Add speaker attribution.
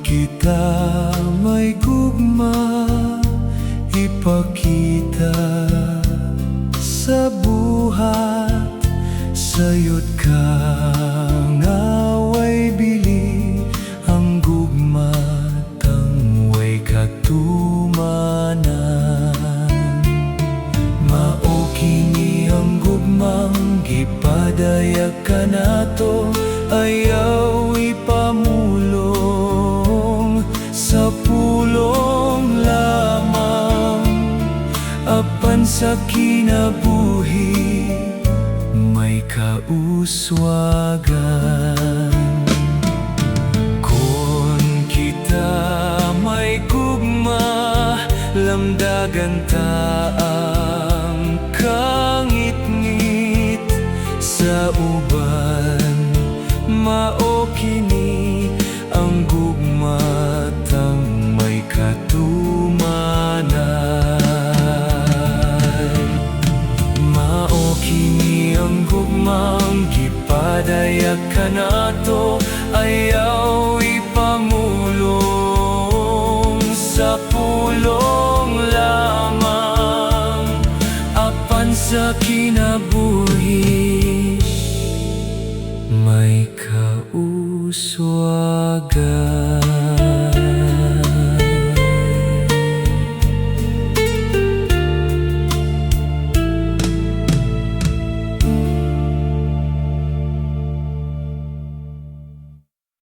Speaker 1: kita may gugma, ipakita sa buhat, sayot ka ngaway bili, ang gugma tangway katumanan. Mao kini ang gugmang gipadayag kanato, ayaw ipamulong sa pulong lamang, apan sa kinabuhi may kauswagan. Kung kita may gugma, lamdagan ta ang kangit-ngit sa uban. Mao kini ang gugma tang may katumanan. Mao kini ang gugmang gipadayag kanato, ayaw ipamulong sa pulong lamang, apan sa kinabuhi may kauswagan.